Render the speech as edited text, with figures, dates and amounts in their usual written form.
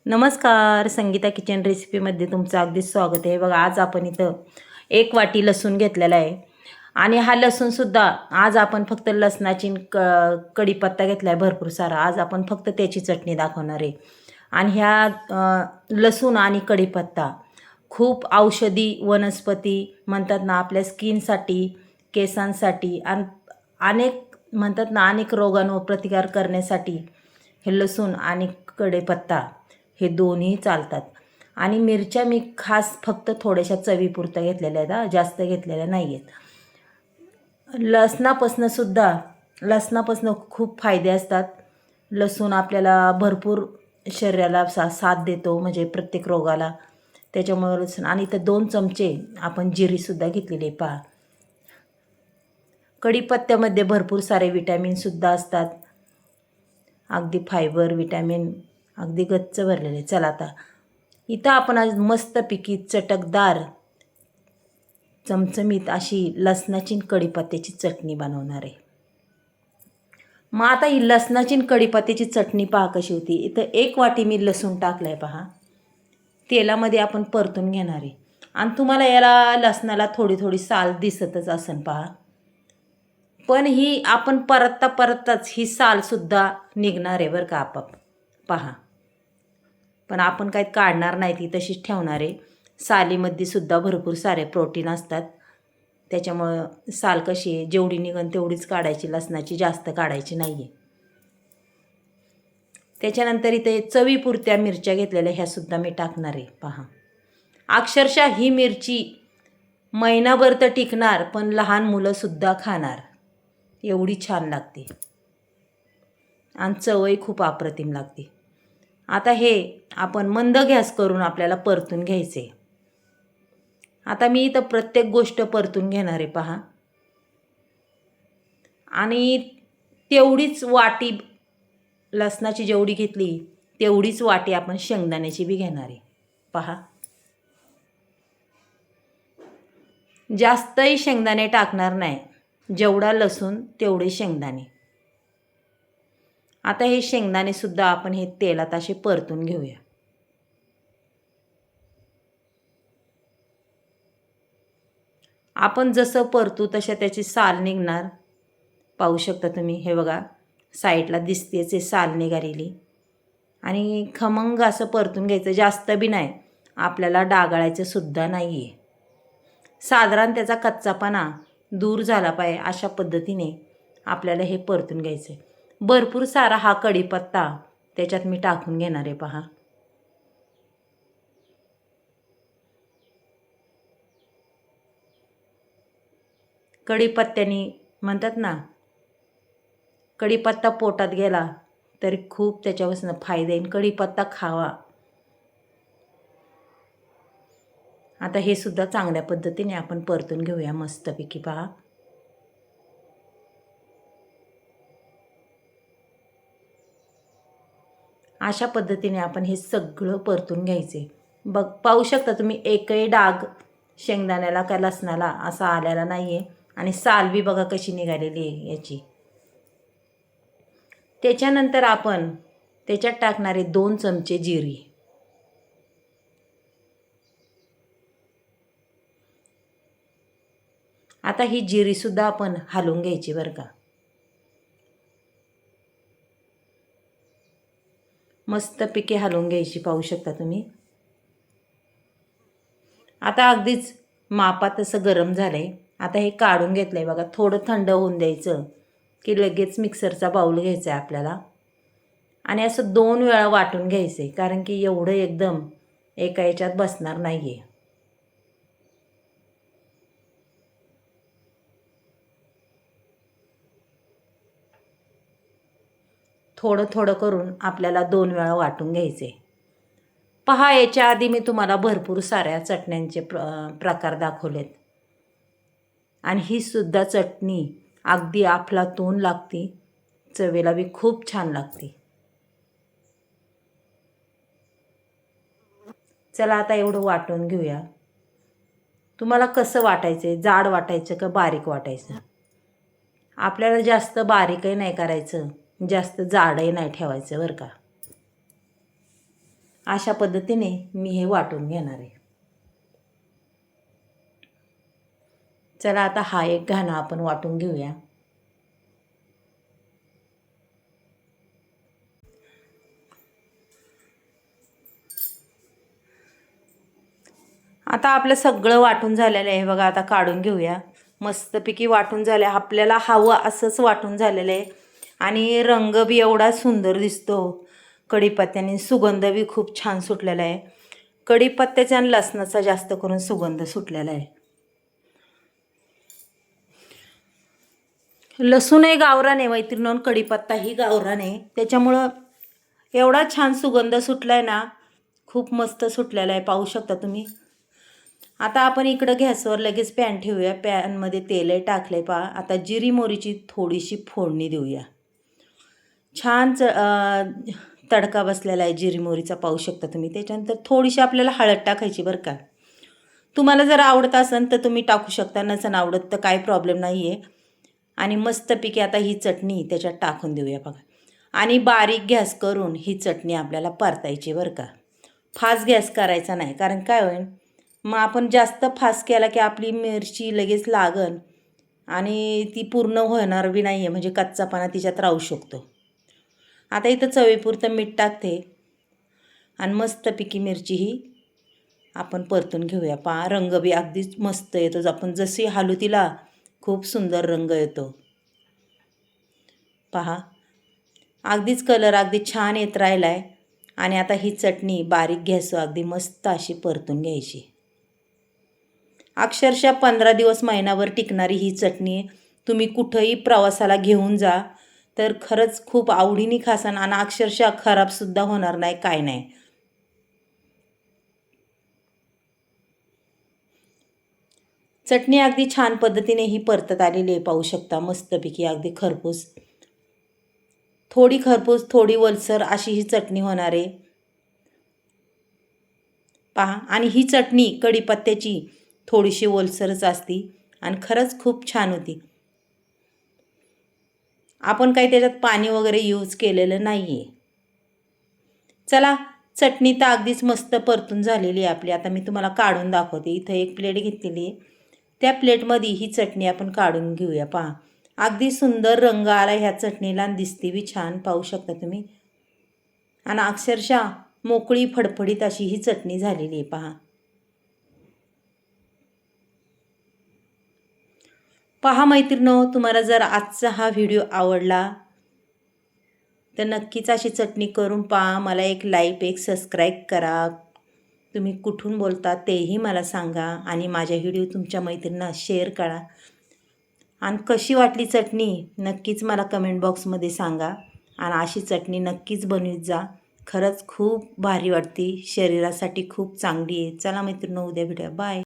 नमस्कार, संगीता किचन रेसिपीमध्ये तुमचं अगदी स्वागत आहे. बघा, आज आपण इथं 1 वाटी लसूण घेतलेला आहे आणि हा लसूणसुद्धा आज आपण फक्त लसणाची कढीपत्ता घेतला आहे भरपूर सारा. आज आपण फक्त त्याची चटणी दाखवणार आहे. आणि लसूण आणि कढीपत्ता खूप औषधी वनस्पती म्हणतात ना, आपल्या स्किनसाठी, केसांसाठी आणि अनेक रोगांवर प्रतिकार करण्यासाठी हे लसूण आणि कढीपत्ता हे दोन्ही चालतात. आणि मिरच्या मी खास फक्त थोड्याशा चवीपुरत्या घेतलेल्या आहेत, जास्त घेतलेल्या नाही आहेत. लसणापासून खूप फायदे असतात. लसूण आपल्याला भरपूर शरीराला साथ देतो, म्हणजे प्रत्येक रोगाला. त्याच्यामुळे लसूण. आणि इथं 2 चमचे आपण जिरीसुद्धा घेतलेली आहे. पहा, कढीपत्त्यामध्ये भरपूर सारे विटॅमिनसुद्धा असतात. अगदी फायबर, विटॅमिन अगदी गच्च भरलेले. चला, आता इथं आपण आज मस्तपैकी चटकदार चमचमीत अशी लसणाची कढीपत्त्याची चटणी बनवणार आहे. मग आता ही लसणाची कढीपत्त्याची चटणी पहा कशी होती. इथं 1 वाटी मी लसूण टाकलं आहे. पहा, तेलामध्ये आपण परतून घेणार आहे. आणि तुम्हाला याला लसणाला थोडी थोडी साल दिसतच असेल. पहा, पण ही आपण परतताच ही सालसुद्धा निघणार आहे बरं का पहा. पण आपण काही काढणार नाही, ती तशीच ठेवणार आहे. सालीमध्ये सुद्धा भरपूर सारे प्रोटीन असतात. त्याच्यामुळं साल कशी आहे, जेवढी निघन तेवढीच काढायची, लसणाची जास्त काढायची नाही आहे. त्याच्यानंतर इथे चवीपुरत्या मिरच्या घेतलेल्या ह्यासुद्धा मी टाकणार आहे. पहा, अक्षरशः ही मिरची महिनाभर तर टिकणार, पण लहान मुलंसुद्धा खाणार, एवढी छान लागते आणि चवही खूप अप्रतिम लागते. आता हे आपण मंद गॅस करून आपल्याला परतून घ्यायचे. आता मी इथं प्रत्येक गोष्ट परतून घेणार आहे. पहा, आणि तेवढीच वाटी लसणाची जेवढी घेतली तेवढीच वाटी आपण शेंगदाण्याची बी घेणार आहे. पहा, जास्तही शेंगदाणे टाकणार नाही, जेवढा लसूण तेवढे शेंगदाणे. आता हे शेंगदाणेसुद्धा आपण हे तेलात असे परतून घेऊया. आपण जसं परतू तशा त्याची साल निघणार. पाहू शकता तुम्ही, हे बघा, साईडला दिसतेच आहे साल निघालेली. आणि खमंग असं परतून घ्यायचं, जास्त बी नाही, आपल्याला डागाळायचं सुद्धा नाही आहे. साधारण त्याचा कच्चापणा दूर झाला पाहिजे अशा पद्धतीने आपल्याला हे परतून घ्यायचं आहे. भरपूर सारा हा कढीपत्ता त्याच्यात मी टाकून घेणार आहे. पहा, कढीपत्त्याने म्हणतात ना, कढीपत्ता पोटात गेला तरी खूप त्याच्यापासून फायदा येईल. कढीपत्ता खावा. आता हे सुद्धा चांगल्या पद्धतीने आपण परतून घेऊया मस्तपैकी. पहा, अशा पद्धतीने आपण हे सगळं परतून घ्यायचे. पाहू शकता तुम्ही, एकही डाग शेंगदाण्याला का लसणाला असा आलेला नाही आहे. आणि साल बी बघा कशी निघालेली आहे याची. त्याच्यानंतर आपण त्याच्यात टाकणारे 2 चमचे जिरी. आता ही जिरीसुद्धा आपण हलवून घ्यायची बरं का. मस्तपैकी हलवून घ्यायची. पाहू शकता तुम्ही. आता अगदीच मापात असं गरम झालं आहे. आता हे काढून घेतलं आहे बघा. थोडं थंड होऊन द्यायचं की लगेच मिक्सरचा बाऊल घ्यायचा आहे आपल्याला. आणि असं 2 वेळा वाटून घ्यायचं आहे, कारण की एवढं एकदम एका याच्यात बसणार नाही आहे. थोडं थोडं करून आपल्याला 2 वेळा वाटून घ्यायचे. पहा, याच्या आधी मी तुम्हाला भरपूर साऱ्या चटण्यांचे प्रकार दाखवलेत. आणि ही सुद्धा चटणी अगदी अफलातून लागते, चवेला बी खूप छान लागते. चला, आता एवढं वाटून घेऊया. तुम्हाला कसं वाटायचं आहे, जाड वाटायचं का बारीक वाटायचं? आपल्याला जास्त बारीकही नाही करायचं, जास्त जाडही नाही ठेवायचं बरं का. अशा पद्धतीने मी हे वाटून घेणार आहे. चला आता हा एक घाणा आपण वाटून घेऊया. आता आपलं सगळं वाटून झालेलं आहे बघा. आता काढून घेऊया. मस्तपैकी वाटून झालं. आपल्याला हवं असंच वाटून झालेलं आहे आणि रंग बी एवढा सुंदर दिसतो कढीपत्त्याने. सुगंध बी खूप छान सुटलेला आहे. कढीपत्त्याचा आणि लसणाचा जास्त करून सुगंध सुटलेला आहे. लसूणही गावरान आहे मैत्रिणींनो, कढीपत्ताही गावरान आहे. त्याच्यामुळं एवढा छान सुगंध सुटला आहे ना, खूप मस्त सुटलेला आहे. पाहू शकता तुम्ही. आता आपण इकडं गॅसवर लगेच पॅन ठेवूया. पॅनमध्ये तेलही टाकले पहा. आता जिरी मोहरीची थोडीशी फोडणी देऊया. छान तडका बसलेला आहे जिरी मोहरीचा, पाहू शकता तुम्ही. त्याच्यानंतर थोडीशी आपल्याला हळद टाकायची बरं का. तुम्हाला जर आवडत असेल तर तुम्ही टाकू शकता, नसेल आवडत तर काही प्रॉब्लेम नाही आहे. आणि मस्तपैकी आता ही चटणी त्याच्यात टाकून देऊया बघा. आणि बारीक गॅस करून ही चटणी आपल्याला परतायची बरं का. फास्ट गॅस करायचा नाही, कारण काय होईल मग आपण जास्त फास्ट केला की आपली मिरची लगेच लागन आणि ती पूर्ण होणार बी नाही आहे, म्हणजे कच्चापणा तिच्यात राहू शकतो. आता इथं चवीपुरतं मीठ टाकते आणि मस्तपैकी मिरची ही आपण परतून घेऊया. पहा रंग बी अगदीच मस्त येतो. आपण जशी हालू तिला खूप सुंदर रंग येतो. पहा अगदीच कलर अगदी छान येत राहिला आहे. आणि आता ही चटणी बारीक गॅसवर अगदी मस्त अशी परतून घ्यायची. अक्षरशः 15 दिवस महिनाभर टिकणारी ही चटणी तुम्ही कुठंही प्रवासाला घेऊन जा तर खरंच खूप आवडीने खासान आणि अक्षरशः खराबसुद्धा होणार नाही, काय नाही. चटणी अगदी छान पद्धतीने ही परतत आलेली आहे, पाहू शकता. मस्तपैकी अगदी खरपूस, थोडी खरपूस थोडी वलसर अशी ही चटणी होणार आहे. पहा, आणि ही चटणी कढीपत्त्याची थोडीशी ओलसरच असती आणि खरंच खूप छान होती. आपण काही त्याच्यात पाणी वगैरे यूज केलेलं नाही आहे. चला, चटणी तर अगदीच मस्त परतून झालेली आहे आपली. आता मी तुम्हाला काढून दाखवते. इथं एक प्लेट घेतलेली आहे. त्या प्लेटमध्ये ही चटणी आपण काढून घेऊया. पहा अगदी सुंदर रंग आला ह्या चटणीला आणि दिसते बी छान, पाहू शकता तुम्ही. आणि अक्षरशः मोकळी फडफडीत अशी ही चटणी झालेली आहे. पहा पहा मैत्रिणींनो, तुम्हाला जर आजचा हा व्हिडिओ आवडला तर नक्कीच अशी चटणी करून पहा. मला एक लाईक, एक सबस्क्राईब करा. तुम्ही कुठून बोलता तेही मला सांगा आणि माझ्या व्हिडिओ तुमच्या मैत्रिणींना शेअर करा. आणि कशी वाटली चटणी नक्कीच मला कमेंट बॉक्समध्ये सांगा. आणि अशी चटणी नक्कीच बनवीत जा. खरंच खूप भारी वाटते, शरीरासाठी खूप चांगली आहे. चला मैत्रिणींनो, उद्या भेटूया. बाय.